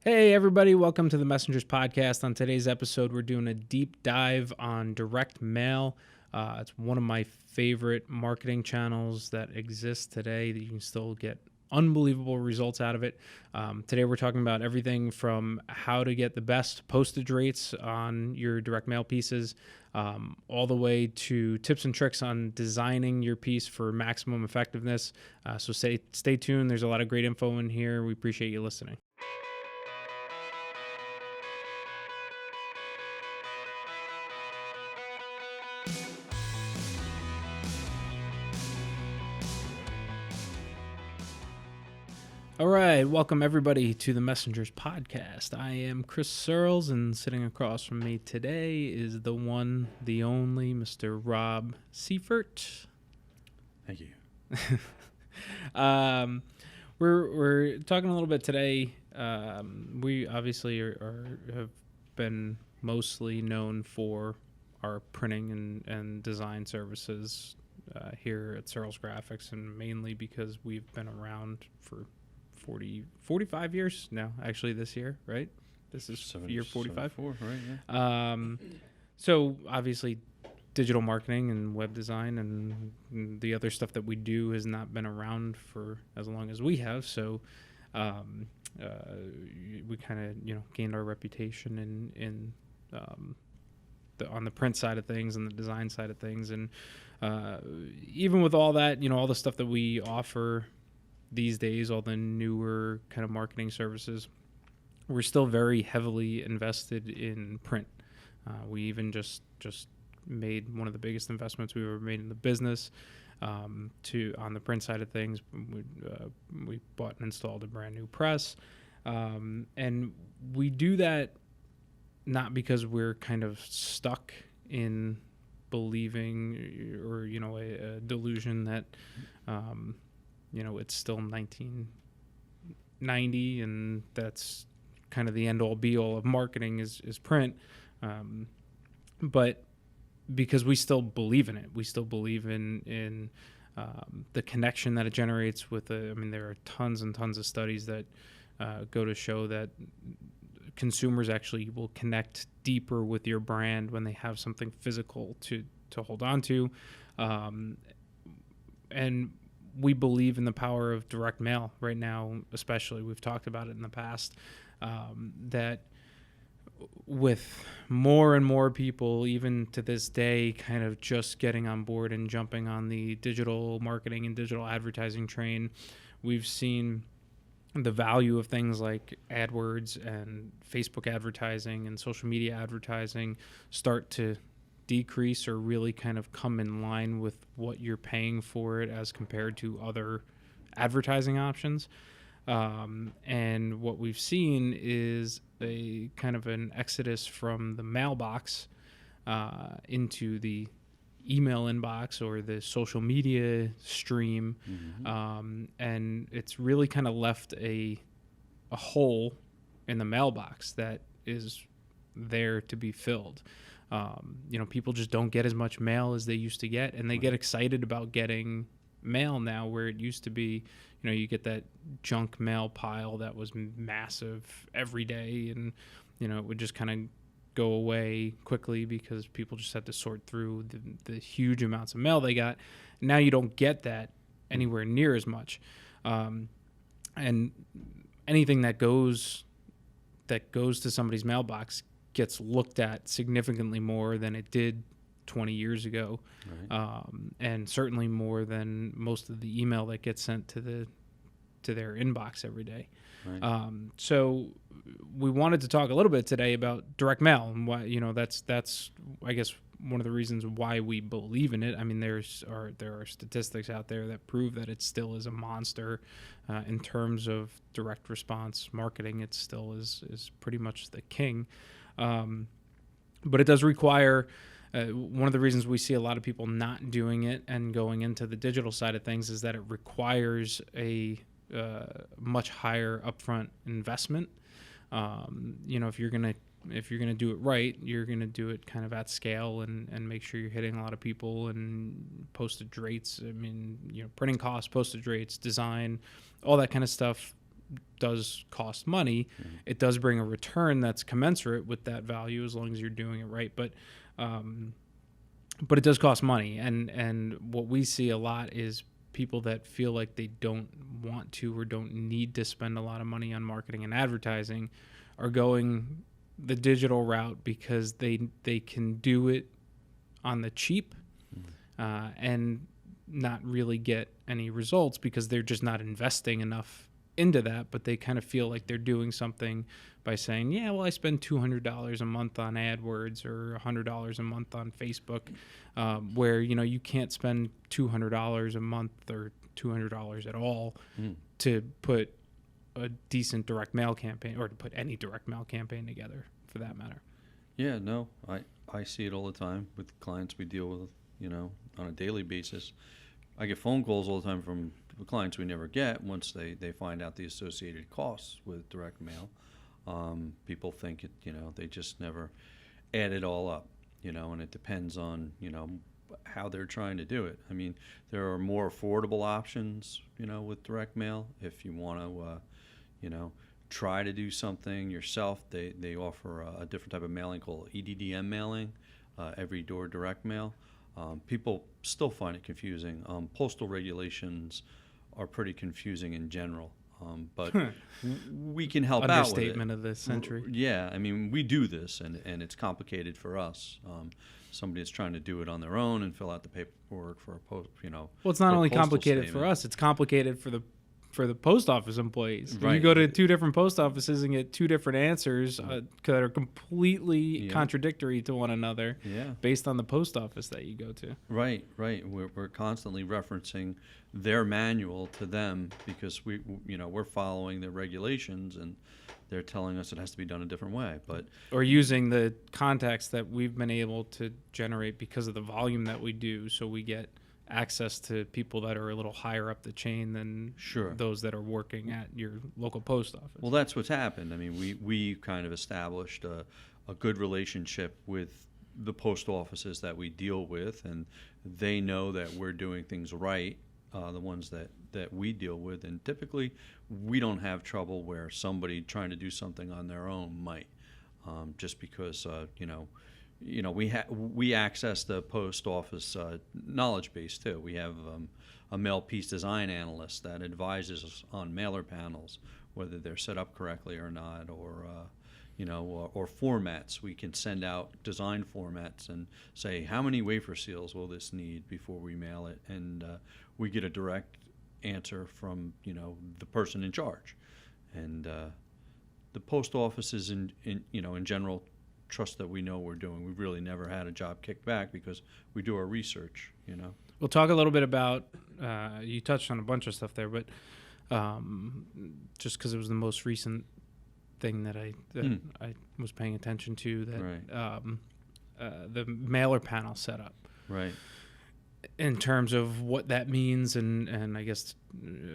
Hey, everybody, welcome to the Messengers Podcast. On today's episode, we're doing a deep dive on direct mail. It's one of my favorite marketing channels that exists today that you can still get unbelievable results out of it. Today, we're talking about everything from how to get the best postage rates on your direct mail pieces, all the way to tips and tricks on designing your piece for maximum effectiveness. So stay tuned. There's a lot of great info in here. We appreciate you listening. All right, welcome everybody to the Messengers Podcast. I am Chris Searles, and sitting across from me today is the one, the only, Mr. Rob Seifert. Thank you. We're talking a little bit today. We obviously have been mostly known for our printing and design services here at Searles Graphics, and mainly because we've been around for 45 years now, actually, this year, right? This is year 45. 74, right, yeah. So obviously digital marketing and web design and the other stuff that we do has not been around for as long as we have. So we kind of, gained our reputation in on the print side of things and the design side of things. And even with all that, all the stuff that we offer these days, all the newer kind of marketing services, we're still very heavily invested in print. We even just made one of the biggest investments we've ever made in the business on the print side of things. We bought and installed a brand new press, and we do that not because we're kind of stuck in believing or a delusion that it's still 1990 and that's kind of the end all be all of marketing is print. But because we still believe in it, we still believe in the connection that it generates with there are tons and tons of studies that go to show that consumers actually will connect deeper with your brand when they have something physical to hold on to. And we believe in the power of direct mail right now, especially. We've talked about it in the past, that with more and more people, even to this day, kind of just getting on board and jumping on the digital marketing and digital advertising train, we've seen the value of things like AdWords and Facebook advertising and social media advertising start to decrease or really kind of come in line with what you're paying for it as compared to other advertising options. And what we've seen is a kind of an exodus from the mailbox into the email inbox or the social media stream. Mm-hmm. And it's really kind of left a hole in the mailbox that is there to be filled. People just don't get as much mail as they used to get, and they get excited about getting mail now, where it used to be, you get that junk mail pile that was massive every day, and, it would just kind of go away quickly because people just had to sort through the huge amounts of mail they got. Now you don't get that anywhere near as much. And anything that goes to somebody's mailbox gets looked at significantly more than it did 20 years ago. Right. And certainly more than most of the email that gets sent to their inbox every day. Right. So we wanted to talk a little bit today about direct mail and why, that's I guess one of the reasons why we believe in it. I mean, there are statistics out there that prove that it still is a monster in terms of direct response marketing. It still is pretty much the king. But it does require, one of the reasons we see a lot of people not doing it and going into the digital side of things is that it requires a much higher upfront investment. If you're gonna do it right, you're gonna do it kind of at scale and make sure you're hitting a lot of people and postage rates. I mean, printing costs, postage rates, design, all that kind of stuff does cost money. It does bring a return that's commensurate with that value as long as you're doing it right. But it does cost money, and what we see a lot is people that feel like they don't want to or don't need to spend a lot of money on marketing and advertising are going the digital route because they can do it on the cheap and not really get any results because they're just not investing enough into that, but they kind of feel like they're doing something by saying, yeah, well, I spend $200 a month on AdWords or $100 a month on Facebook, where, you can't spend $200 a month or $200 at all to put a decent direct mail campaign or to put any direct mail campaign together for that matter. Yeah, no, I see it all the time with clients we deal with, on a daily basis. I get phone calls all the time from clients we never get once they find out the associated costs with direct mail. People think they just never add it all up, and it depends on, how they're trying to do it. I mean, there are more affordable options, with direct mail. If you want to, try to do something yourself, they offer a different type of mailing called EDDM mailing, every door direct mail. People still find it confusing. Postal regulations are pretty confusing in general, but we can help out with it. Understatement of the century. Yeah, I mean, we do this, and it's complicated for us. Somebody that's trying to do it on their own and fill out the paperwork for a post, Well, it's not only complicated for us; it's complicated for the post office employees. Right. You go to two different post offices and get two different answers that are completely contradictory to one another based on the post office that you go to. Right. We're constantly referencing their manual to them because we're following their regulations and they're telling us it has to be done a different way. Or using the contacts that we've been able to generate because of the volume that we do, so we get access to people that are a little higher up the chain than those that are working at your local post office. Well, that's what's happened. I mean, we kind of established a good relationship with the post offices that we deal with, and they know that we're doing things right, the ones that we deal with, and typically we don't have trouble where somebody trying to do something on their own might, just because we access the post office knowledge base too. We have a mail piece design analyst that advises us on mailer panels, whether they're set up correctly or not, or formats. We can send out design formats and say, how many wafer seals will this need before we mail it? And we get a direct answer from the person in charge. And the post offices in general trust that we know we're doing. We've really never had a job kicked back because we do our research, We'll talk a little bit about, you touched on a bunch of stuff there, but just because it was the most recent thing that I was paying attention to, that the mailer panel setup. Right. In terms of what that means and I guess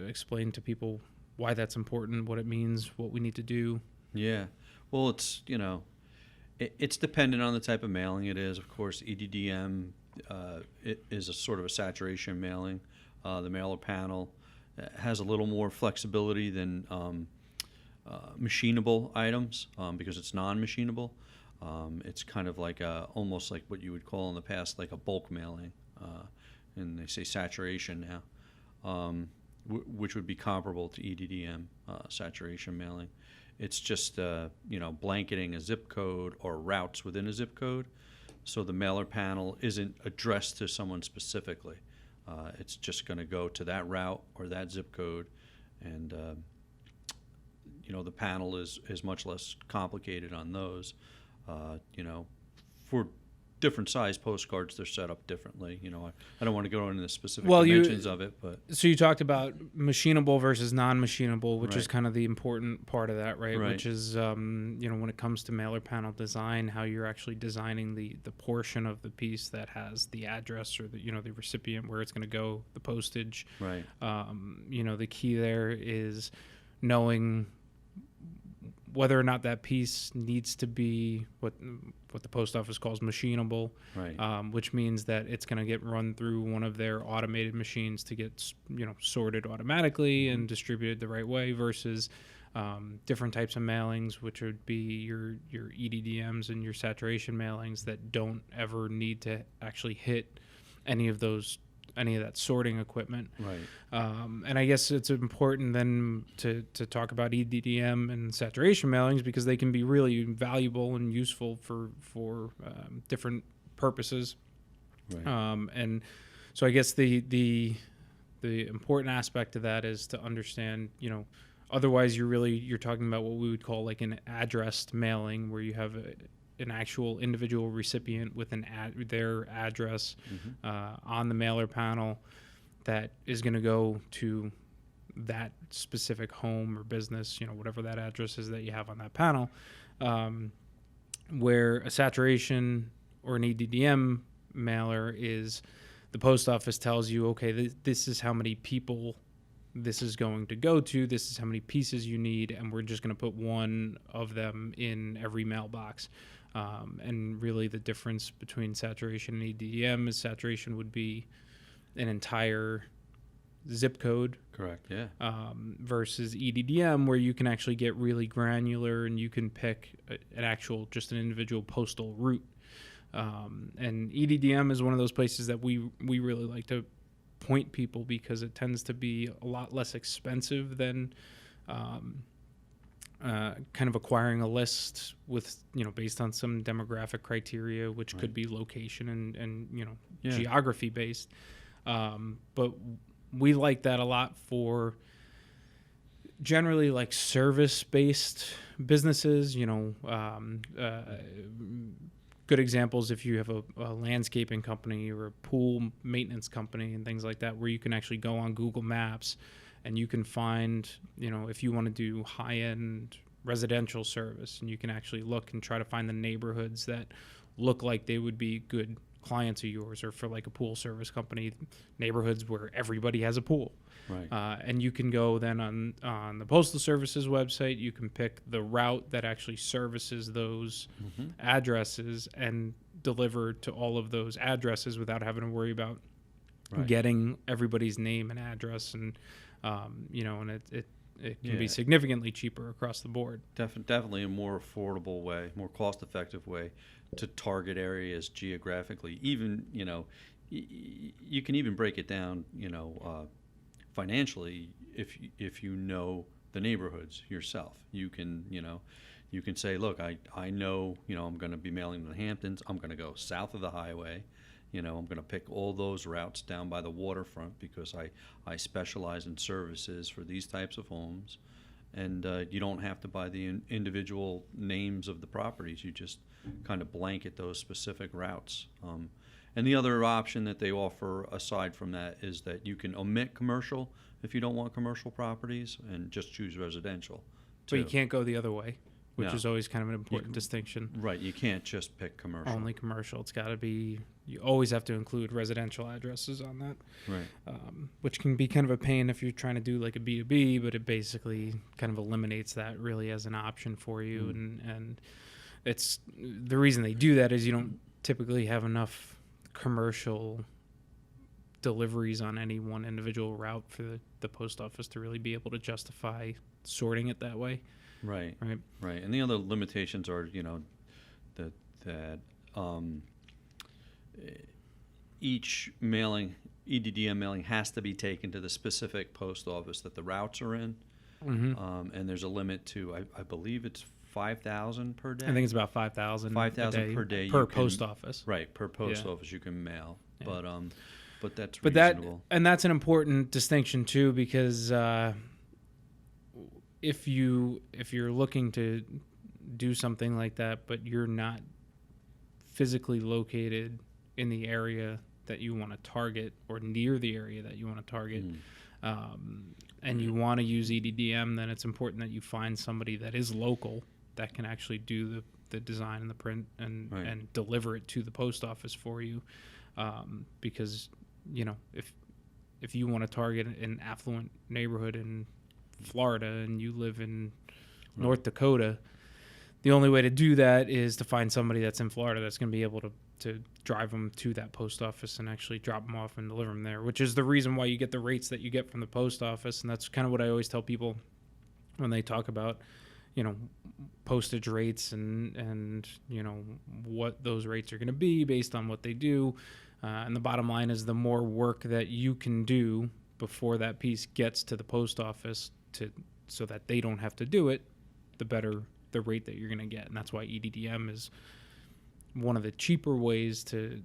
explain to people why that's important, what it means, what we need to do. Yeah. Well, it's, it's dependent on the type of mailing it is. Of course, EDDM it is a sort of a saturation mailing. The mailer panel has a little more flexibility than machinable items because it's non-machinable. It's kind of like almost like what you would call in the past like a bulk mailing, and they say saturation now, which would be comparable to EDDM saturation mailing. It's just blanketing a zip code or routes within a zip code, so the mailer panel isn't addressed to someone specifically. It's just going to go to that route or that zip code, and the panel is much less complicated on those. For different size postcards, they're set up differently. I don't want to go into the specific dimensions of it, but so you talked about machinable versus non-machinable, which is kind of the important part of that, right? Which is when it comes to mailer panel design, how you're actually designing the portion of the piece that has the address or the recipient where it's going to go, the postage. Right. The key there is knowing whether or not that piece needs to be what the post office calls machinable, Right. which means that it's going to get run through one of their automated machines to get sorted automatically and distributed the right way, versus different types of mailings, which would be your EDDMs and your saturation mailings that don't ever need to actually hit any of that sorting equipment. Right. And I guess it's important then to talk about EDDM and saturation mailings, because they can be really valuable and useful for different purposes. Right. And so I guess the important aspect of that is to understand, otherwise you're talking about what we would call like an addressed mailing, where you have an actual individual recipient with their address on the mailer panel that is going to go to that specific home or business, whatever that address is that you have on that panel, where a saturation or an EDDM mailer is the post office tells you, okay, this is how many people this is going to go to, this is how many pieces you need, and we're just going to put one of them in every mailbox. And really the difference between saturation and EDDM is saturation would be an entire zip code. Correct. Yeah. Versus EDDM, where you can actually get really granular and you can pick just an individual postal route. And EDDM is one of those places that we really like to point people, because it tends to be a lot less expensive than kind of acquiring a list with, based on some demographic criteria, which could be location and geography based. But we like that a lot for generally like service based businesses, good examples if you have a landscaping company or a pool maintenance company and things like that, where you can actually go on Google Maps and you can find, if you want to do high-end residential service, and you can actually look and try to find the neighborhoods that look like they would be good clients of yours, or for like a pool service company, neighborhoods where everybody has a pool. Right. And you can go then on the Postal Service's website, you can pick the route that actually services those addresses and deliver to all of those addresses without having to worry about getting everybody's name and address. And, and it can be significantly cheaper across the board. Definitely a more affordable way, more cost-effective way to target areas geographically. Even, you can even break it down, financially, if you know the neighborhoods yourself. You can say, look, I know, I'm going to be mailing to the Hamptons. I'm going to go south of the highway. I'm going to pick all those routes down by the waterfront, because I specialize in services for these types of homes. And you don't have to buy the individual names of the properties. You just kind of blanket those specific routes. And the other option that they offer aside from that is that you can omit commercial if you don't want commercial properties, and just choose residential. But you can't go the other way, which No. is always kind of an important distinction. Right, you can't just pick commercial. Only commercial. It's got to be, you always have to include residential addresses on that. Right. Which can be kind of a pain if you're trying to do like a B2B, but it basically kind of eliminates that really as an option for you. And it's the reason they do that is you don't typically have enough commercial deliveries on any one individual route for the post office to really be able to justify sorting it that way. Right. Right. Right. And the other limitations are, that each EDDM mailing has to be taken to the specific post office that the routes are in. And there's a limit to, I believe it's 5,000 per day. I think it's about 5,000 5,000 per day per post office. Right, per post office you can mail. Yeah. But that's but reasonable. That's an important distinction too, because if you're looking to do something like that, but you're not physically located in the area that you want to target, or near the area that you want to target, and you want to use EDDM, then it's important that you find somebody that is local that can actually do the design and the print and deliver it to the post office for you. Because, if you want to target an affluent neighborhood in Florida and you live in North Dakota, the only way to do that is to find somebody that's in Florida that's going to be able to drive them to that post office and actually drop them off and deliver them there, which is the reason why you get the rates that you get from the post office. And that's kind of what I always tell people when they talk about, postage rates and what those rates are going to be based on what they do. And the bottom line is the more work that you can do before that piece gets to the post office so that they don't have to do it, the better the rate that you're going to get. And that's why EDDM is one of the cheaper ways to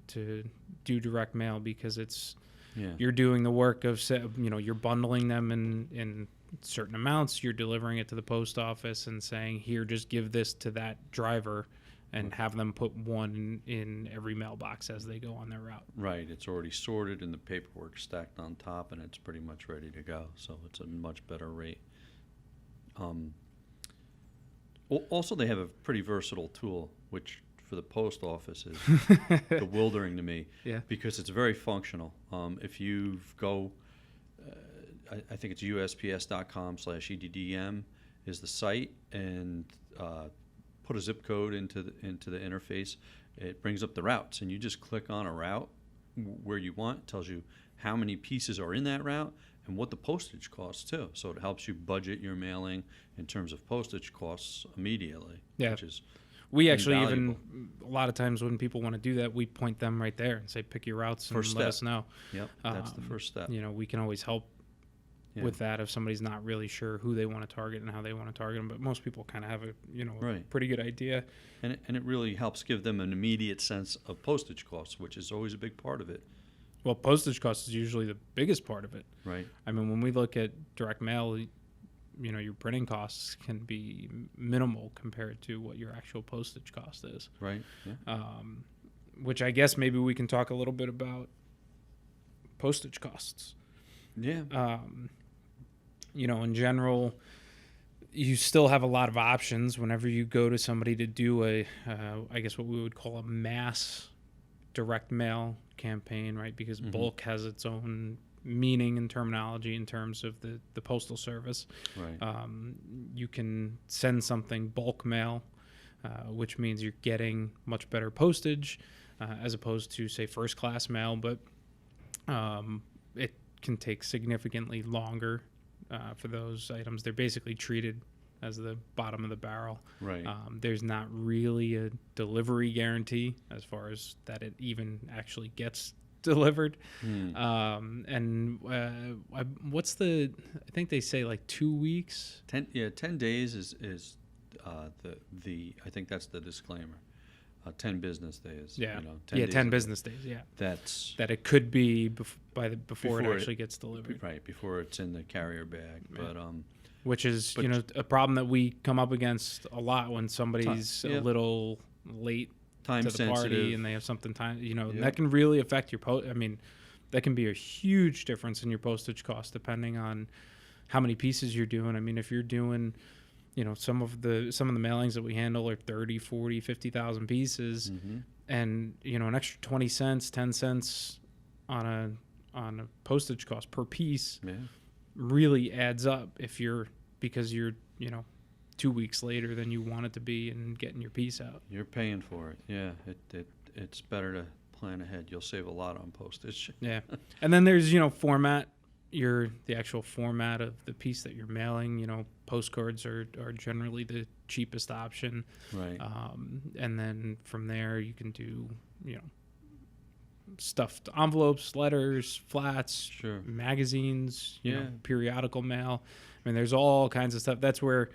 do direct mail, because you're doing the work of, you're bundling them in certain amounts, you're delivering it to the post office and saying, here, just give this to that driver and have them put one in every mailbox as they go on their route. Right. It's already sorted and the paperwork stacked on top, and it's pretty much ready to go. So it's a much better rate. Also, they have a pretty versatile tool, which for the post office is bewildering to me, because it's very functional. If you go, I think it's USPS.com/EDDM is the site, and put a zip code into the interface, it brings up the routes, and you just click on a route where you want. It tells you how many pieces are in that route and what the postage costs too. So it helps you budget your mailing in terms of postage costs immediately. Yeah. Which is we actually invaluable. even, a lot of times when people want to do that, we point them right there and say, pick your routes and let us know. Yep, that's the first step. We can always help with that if somebody's not really sure who they want to target and how they want to target them. But most people kind of have a pretty good idea. And it really helps give them an immediate sense of postage costs, which is always a big part of it. Well, postage costs is usually the biggest part of it. Right. I mean, when we look at direct mail, your printing costs can be minimal compared to what your actual postage cost is. Right. Yeah. Which I guess maybe we can talk a little bit about postage costs. Yeah. In general, you still have a lot of options whenever you go to somebody to do I guess what we would call a mass direct mail campaign, right? Because bulk has its own meaning and terminology in terms of the postal service. Right. You can send something bulk mail, which means you're getting much better postage as opposed to, say, first class mail, but it can take significantly longer for those items. They're basically treated as the bottom of the barrel. Right. There's not really a delivery guarantee as far as that it even actually gets delivered. What's I think they say like 2 weeks. 10 days is I think that's the disclaimer. 10 business days. Yeah. 10 business days. Yeah. That it could be before it actually gets delivered. Right, before it's in the carrier bag. Yeah. But which is a problem that we come up against a lot when somebody's a little late time to the sensitive party and they have something that can really affect your that can be a huge difference in your postage cost depending on how many pieces you're doing. I mean, if you're doing some of the mailings that we handle are 30, 40, 50,000 pieces, and an extra 20 cents, 10 cents on a postage cost per piece really adds up because you're 2 weeks later than you want it to be and getting your piece out. You're paying for it. Yeah, it's better to plan ahead. You'll save a lot on postage. Yeah. And then there's format, the actual format of the piece that you're mailing. Postcards are generally the cheapest option. Right. And then from there you can do stuffed envelopes, letters, flats, magazines, periodical mail. I mean, there's all kinds of stuff. That's where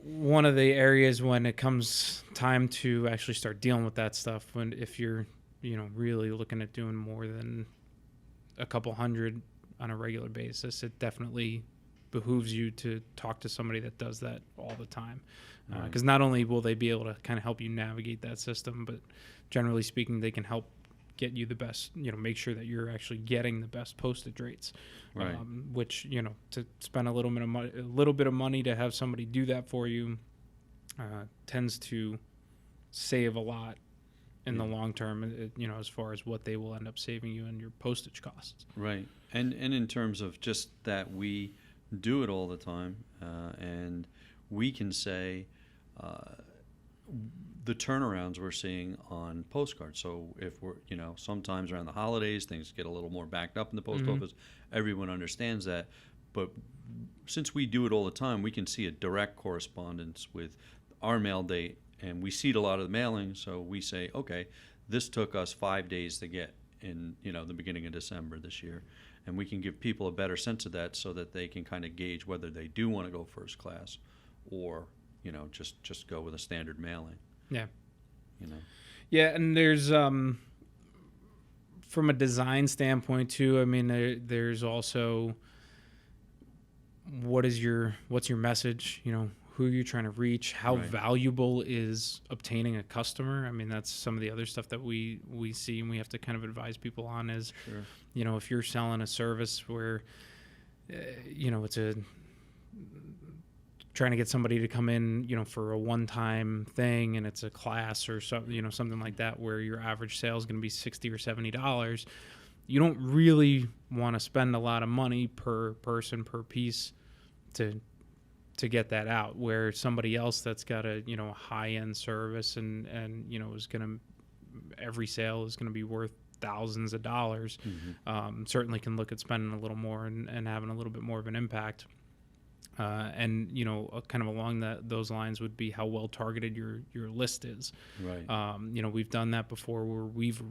one of the areas when it comes time to actually start dealing with that stuff, if you're, really looking at doing more than a couple hundred on a regular basis, it definitely behooves you to talk to somebody that does that all the time. Because not only will they be able to kind of help you navigate that system, but generally speaking, they can help get you the best, make sure that you're actually getting the best postage rates. Right. Which, to spend a little bit of money to have somebody do that for you tends to save a lot in the long term, as far as what they will end up saving you in your postage costs. Right. And in terms of just that we do it all the time, and we can say uh, the turnarounds we're seeing on postcards. So if we're, sometimes around the holidays, things get a little more backed up in the post Mm-hmm. office. Everyone understands that. But since we do it all the time, we can see a direct correspondence with our mail date, and we seed a lot of the mailing. So we say, okay, this took us 5 days to get in, the beginning of December this year. And we can give people a better sense of that so that they can kind of gauge whether they do want to go first class or, just go with a standard mailing. Yeah. You know. Yeah, and there's from a design standpoint too. I mean, there's also what's your message? Who you're trying to reach? How Right. valuable is obtaining a customer? I mean, that's some of the other stuff that we see and we have to kind of advise people on. Is Sure. if you're selling a service where it's a trying to get somebody to come in, for a one-time thing, and it's a class or something like that, where your average sale is going to be $60 or $70. You don't really want to spend a lot of money per person per piece to get that out. Where somebody else that's got a high-end service and is going to, every sale is going to be worth thousands of dollars. Mm-hmm. Certainly can look at spending a little more and having a little bit more of an impact. And kind of along those lines would be how well targeted your list is. Right. We've done that before, where we've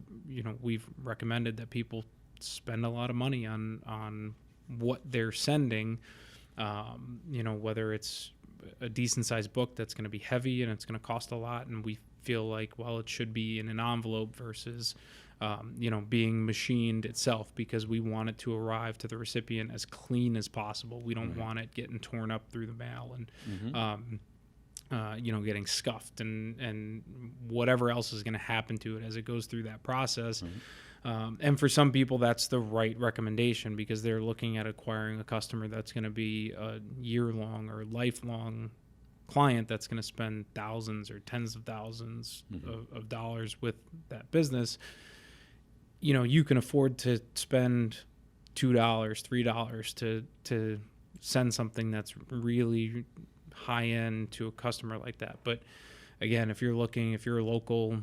recommended that people spend a lot of money on what they're sending. Whether it's a decent sized book that's going to be heavy and it's going to cost a lot, and we feel like, well, it should be in an envelope versus being machined itself, because we want it to arrive to the recipient as clean as possible. We don't want it getting torn up through the mail and, Mm-hmm. getting scuffed and whatever else is going to happen to it as it goes through that process. Right. And for some people, that's the right recommendation, because they're looking at acquiring a customer that's going to be a year-long or lifelong client that's going to spend thousands or tens of thousands of dollars with that business. You can afford to spend $2, $3 to send something that's really high end to a customer like that. But again, if you're a local,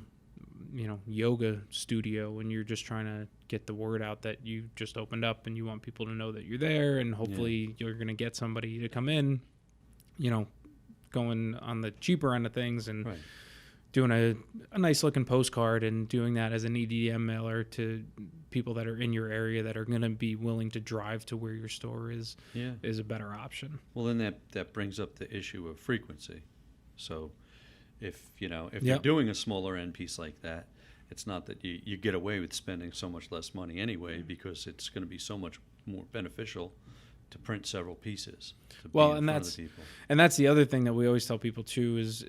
yoga studio, and you're just trying to get the word out that you just opened up and you want people to know that you're there, and hopefully you're going to get somebody to come in, going on the cheaper end of things and Right. doing a nice looking postcard and doing that as an EDM mailer to people that are in your area that are going to be willing to drive to where your store is a better option. Well, then that brings up the issue of frequency. So if you're Yep. doing a smaller end piece like that, it's not that you get away with spending so much less money anyway, because it's going to be so much more beneficial to print several pieces. To Well, be in and front of the people. that's the other thing that we always tell people too is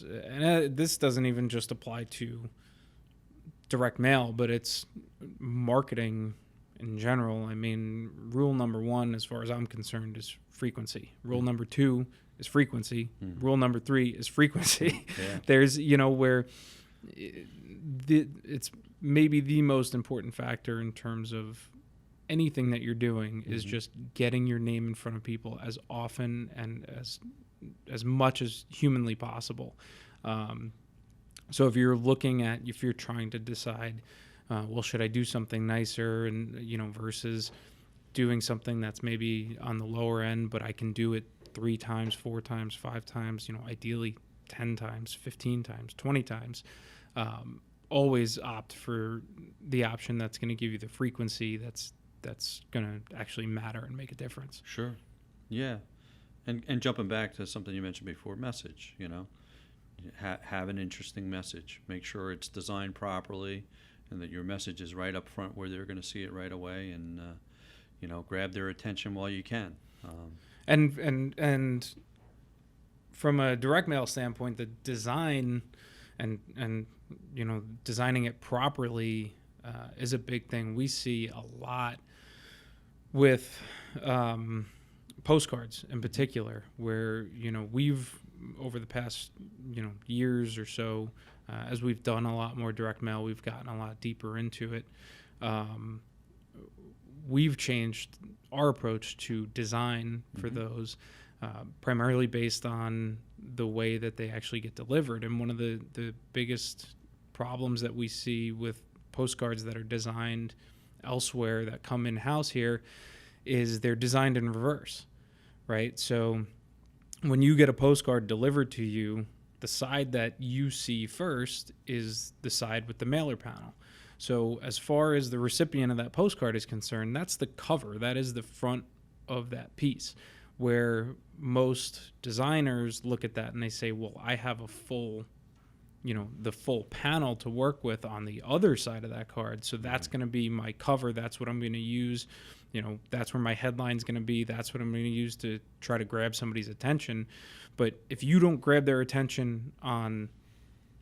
and this doesn't even just apply to direct mail, but it's marketing in general. I mean, rule number 1, as far as I'm concerned, is frequency. Rule number 2 is frequency. Rule number 3 is frequency. Yeah. There's, where it's maybe the most important factor in terms of anything that you're doing is just getting your name in front of people as often and as much as humanly possible. So if you're trying to decide, well, should I do something nicer and, versus doing something that's maybe on the lower end, but I can do it 3 times, 4 times, 5 times, ideally 10 times, 15 times, 20 times, always opt for the option that's going to give you the frequency that's going to actually matter and make a difference. Sure. Yeah. And jumping back to something you mentioned before, message, have an interesting message. Make sure it's designed properly and that your message is right up front where they're going to see it right away, and, grab their attention while you can. And from a direct mail standpoint, the design and designing it properly is a big thing. We see a lot with postcards in particular, where we've over the past years or so, as we've done a lot more direct mail, we've gotten a lot deeper into it. We've changed our approach to design for those, primarily based on the way that they actually get delivered. And one of the biggest problems that we see with postcards that are designed elsewhere that come in-house here is they're designed in reverse, right? So when you get a postcard delivered to you, the side that you see first is the side with the mailer panel. So as far as the recipient of that postcard is concerned, that's the cover. That is the front of that piece, where most designers look at that and they say, well, I have a full, the full panel to work with on the other side of that card. So that's going to be my cover. That's what I'm going to use. That's where my headline's going to be. That's what I'm going to use to try to grab somebody's attention. But if you don't grab their attention on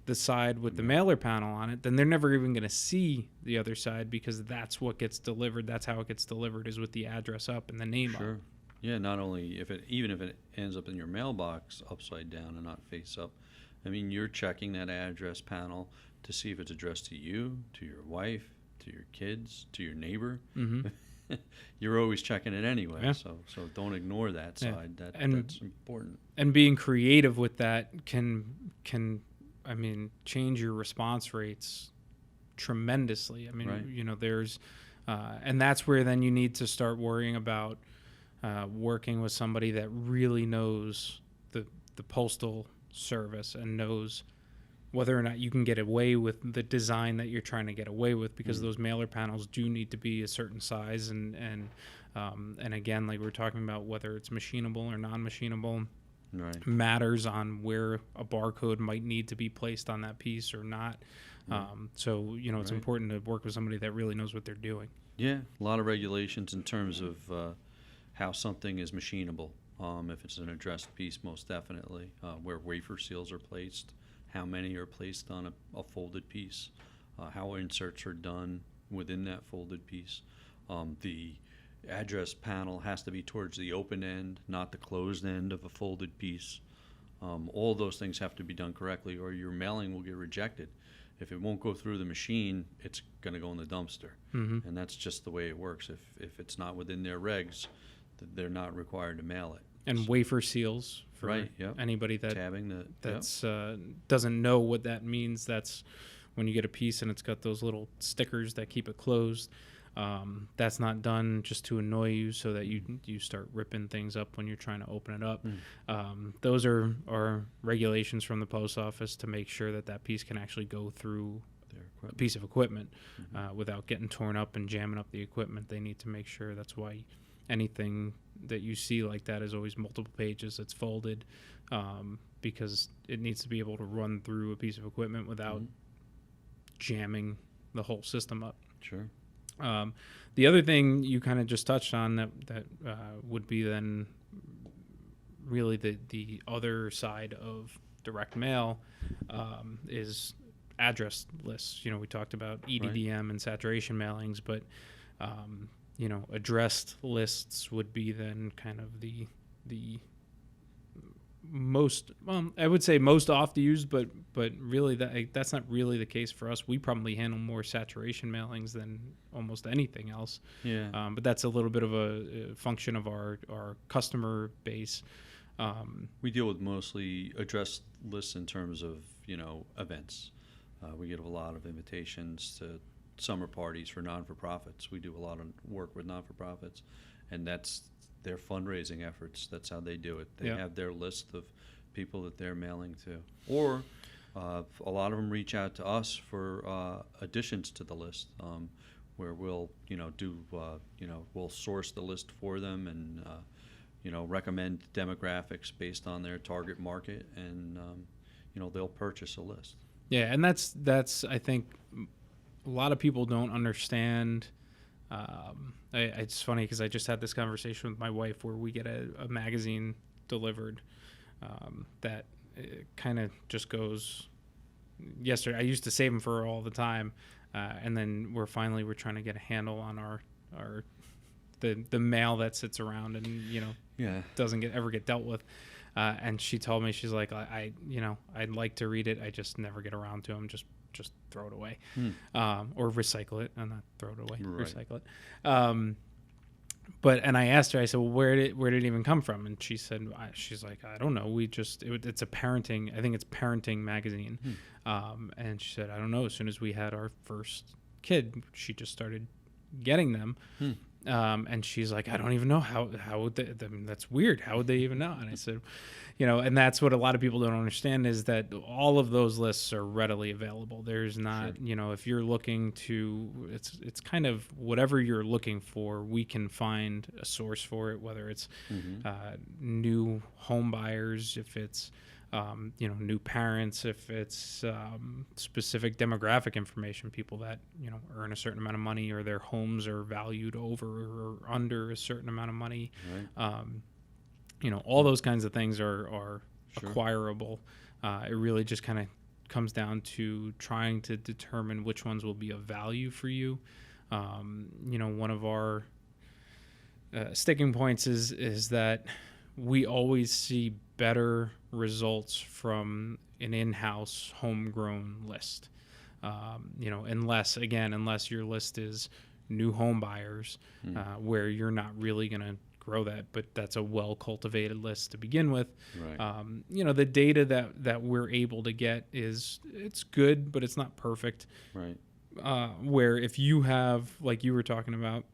the side with the mailer panel on it, then they're never even going to see the other side, because that's what gets delivered. That's how it gets delivered, is with the address up and the name up. Sure. Yeah, not only even if it ends up in your mailbox upside down and not face up, I mean, you're checking that address panel to see if it's addressed to you, to your wife, to your kids, to your neighbor. Mm-hmm. You're always checking it anyway, yeah. So don't ignore that side. Yeah. That's important. And being creative with that can change your response rates tremendously. I mean, right. There's, and that's where then you need to start worrying about working with somebody that really knows the postal service and knows whether or not you can get away with the design that you're trying to get away with, because those mailer panels do need to be a certain size, and again, like we're talking about, whether it's machinable or non-machinable, right, matters on where a barcode might need to be placed on that piece or not. So it's right. important to work with somebody that really knows what they're doing. Yeah, a lot of regulations in terms of how something is machinable. If it's an addressed piece, most definitely. Where wafer seals are placed, how many are placed on a folded piece, how inserts are done within that folded piece. The address panel has to be towards the open end, not the closed end of a folded piece. All those things have to be done correctly, or your mailing will get rejected. If it won't go through the machine, it's going to go in the dumpster. Mm-hmm. And that's just the way it works. If it's not within their regs, they're not required to mail it. And wafer seals for right, yep. anybody that that's doesn't know what that means. That's when you get a piece and it's got those little stickers that keep it closed. That's not done just to annoy you so that you start ripping things up when you're trying to open it up. Those are regulations from the post office to make sure that piece can actually go through a piece of equipment without getting torn up and jamming up the equipment. They need to make sure. That's why anything that you see like that is always multiple pages. It's folded because it needs to be able to run through a piece of equipment without jamming the whole system up. Sure. The other thing you kind of just touched on that would be then really the other side of direct mail is address lists. We talked about EDDM right. and saturation mailings, but addressed lists would be then kind of the most, I would say most oft used, but really that's not really the case for us. We probably handle more saturation mailings than almost anything else. Yeah. But that's a little bit of a function of our customer base. We deal with mostly address lists in terms of events. We get a lot of invitations to summer parties for non-for-profits. We do a lot of work with non-for-profits, and that's their fundraising efforts. That's how they do it. They have their list of people that they're mailing to. Or a lot of them reach out to us for additions to the list, where we'll we'll source the list for them and recommend demographics based on their target market, and they'll purchase a list. Yeah, and that's I think a lot of people don't understand. It's funny because I just had this conversation with my wife where we get a magazine delivered that kind of just goes. Yesterday, I used to save them for her all the time, and then we're trying to get a handle on our the mail that sits around and doesn't ever get dealt with. And she told me, she's like, I'd like to read it, I just never get around to them. Just throw it away, or recycle it, and not throw it away. Right. Recycle it. and I asked her, I said, well, where did it even come from? And she said, she's like, I don't know. It's a parenting, I think it's Parenting Magazine. And she said, I don't know. As soon as we had our first kid, she just started getting them. And she's like, I don't even know how would they, I mean, that's weird. How would they even know? And I said, and that's what a lot of people don't understand, is that all of those lists are readily available. There's not, Sure. if you're looking to, it's kind of whatever you're looking for, we can find a source for it, whether it's new home buyers, if it's, new parents, if it's specific demographic information, people that, earn a certain amount of money, or their homes are valued over or under a certain amount of money. Right. All those kinds of things are Sure. acquirable. It really just kind of comes down to trying to determine which ones will be of value for you. One of our sticking points is that we always see better results from an in-house homegrown list. Unless your list is new home buyers, where you're not really going to grow that, but that's a well-cultivated list to begin with. Right. The data that we're able to get it's good, but it's not perfect. Right. Where if you have, like you were talking about,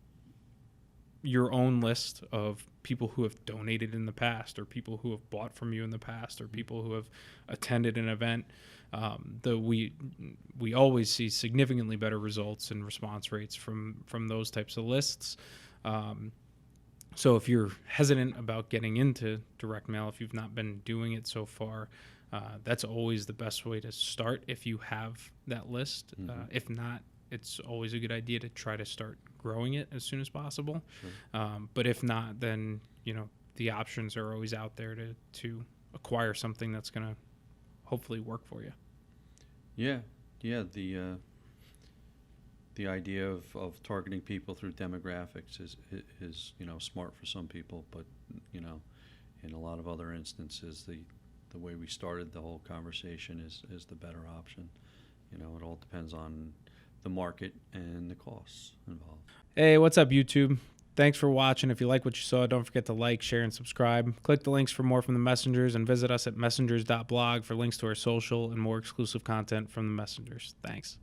your own list of people who have donated in the past, or people who have bought from you in the past, or people who have attended an event, we always see significantly better results and response rates from those types of lists. So if you're hesitant about getting into direct mail, if you've not been doing it so far, that's always the best way to start if you have that list. If not, it's always a good idea to try to start growing it as soon as possible. Sure. But if not, then the options are always out there to acquire something that's going to hopefully work for you. Yeah. The idea of targeting people through demographics is smart for some people, but in a lot of other instances, the way we started the whole conversation is the better option. It all depends on the market and the costs involved. Hey, what's up, YouTube? Thanks for watching. If you like what you saw, don't forget to like, share, and subscribe. Click the links for more from the Messengers, and visit us at messengers.blog for links to our social and more exclusive content from the Messengers. Thanks.